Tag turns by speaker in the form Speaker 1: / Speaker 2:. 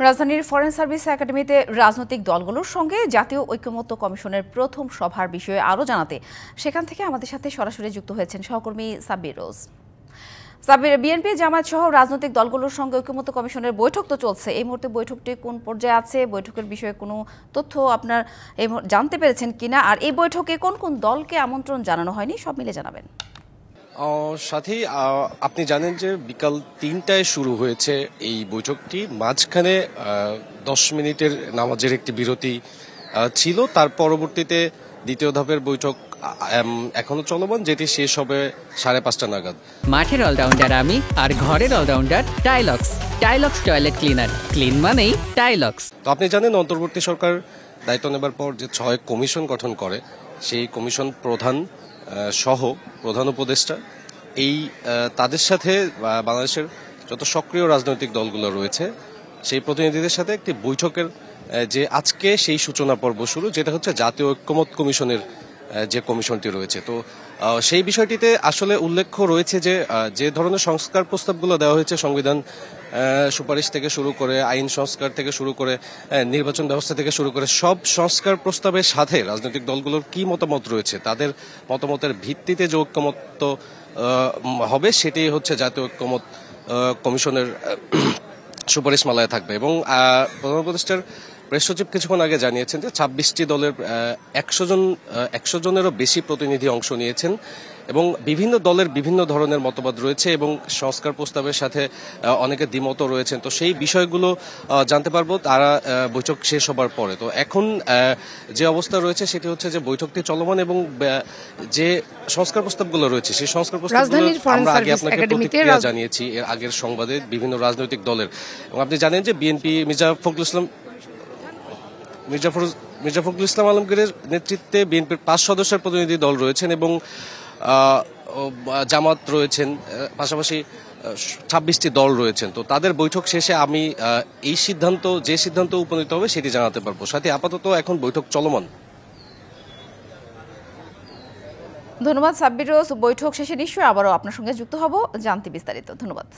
Speaker 1: রাজধানীর foreign service একাডেমিতে রাজনৈতিক দলগুলোর সঙ্গে জাতীয় ঐকমত্য কমিশনের প্রথম সভার বিষয়ে আরও জানাতে সেখান থেকে আমাদের সাথে সরাসরি যুক্ত হয়েছেন সহকর্মী সাব্বির রোজ। সাব্বির, বিএনপি জামায়াত সহ রাজনৈতিক দলগুলোর সঙ্গে ঐকমত্য কমিশনের বৈঠক তো চলছে, এই মুহূর্তে বৈঠকটি কোন পর্যায়ে আছে, বৈঠকের বিষয়ে কোনো তথ্য আপনার জানতে পেরেছেন কিনা, আর এই বৈঠকে কোন কোন দলকে আমন্ত্রণ জানানো হয়নি সব মিলে জানাবেন।
Speaker 2: সাথী, আপনি জানেন যে বিকাল ৩টায় শুরু হয়েছে এই বৈঠকটি। মাঝখানে 10 মিনিটের নামাজের একটি বিরতি ছিল। তার পরবর্তীতে দ্বিতীয় ধাপের বৈঠক এখনো চলমান, যেটি শেষ হবে 5:30 নাগাদ।
Speaker 3: মাঠের অলরাউন্ডার আমি, আর ঘরের allrounder Tylox. Tylox toilet cleaner, clean মানেই টাইলক্স।
Speaker 2: তো আপনি জানেন অন্তর্বর্তী সরকার দায়িত্ব নেবার পর যে 6 কমিশন গঠন করে, সেই কমিশন প্রধান সহ প্রধান উপদেষ্টা তাদের সাথে বাংলাদেশের যত সক্রিয় রাজনৈতিক দলগুলো রয়েছে সেই প্রতিনিধিদের সাথে একটি বৈঠকের যে আজকে সেই সূচনা পর্ব শুরু, যেটা হচ্ছে জাতীয় ঐকমত্য কমিশনের যে কমিশনটি রয়েছে। তো সেই বিষয়টিতে আসলে উল্লেখ্য রয়েছে যে যে ধরনের সংস্কার প্রস্তাবগুলো দেওয়া হয়েছে, সংবিধান সুপারিশ থেকে শুরু করে আইন সংস্কার থেকে শুরু করে নির্বাচন ব্যবস্থা থেকে শুরু করে সব সংস্কার প্রস্তাবের সাথে রাজনৈতিক দলগুলোর কি মতামত রয়েছে, তাদের মতামতের ভিত্তিতে যে ঐকমত্য হবে সেটাই হচ্ছে জাতীয় ঐকমত্য কমিশনের সুপারিশমালায় থাকবে। এবং প্রধান উপদেষ্টার প্রেস সচিব কিছুক্ষণ আগে জানিয়েছেন যে 26টি দলের 100 জনেরও বেশি প্রতিনিধি অংশ নিয়েছেন এবং বিভিন্ন দলের বিভিন্ন ধরনের মতবাদ রয়েছে এবং সংস্কার প্রস্তাবের সাথে অনেকে দ্বিমত রয়েছেন। তো সেই বিষয়গুলো জানতে পারবো তারা বৈঠক শেষ হবার পরে। তো এখন যে অবস্থা রয়েছে সেটি হচ্ছে যে বৈঠকটি চলমান এবং যে সংস্কার প্রস্তাবগুলো রয়েছে সেই সংস্কার প্রস্তাবগুলো আমরা আগে আপনাকে প্রতিক্রিয়া জানিয়েছি এর আগের সংবাদে বিভিন্ন রাজনৈতিক দলের। এবং আপনি জানেন যে বিএনপি মির্জা ফখরুল ইসলাম আলমগীরের নেতৃত্বে বিএনপির 5 সদস্যের প্রতিনিধি দল রয়েছেন এবং জামাত রয়েছেন, পাশাপাশি 26টি দল রয়েছেন। তো তাদের বৈঠক শেষে আমি এই যে সিদ্ধান্ত উপনীত হবে সেটি জানাতে পারবো। সাথে আপাতত এখন বৈঠক চলমান।
Speaker 1: ধন্যবাদ সাব্বির রোজ। বৈঠক শেষে নিশ্চয়ই আবারও আপনার সঙ্গে যুক্ত হব জানতে বিস্তারিত। ধন্যবাদ।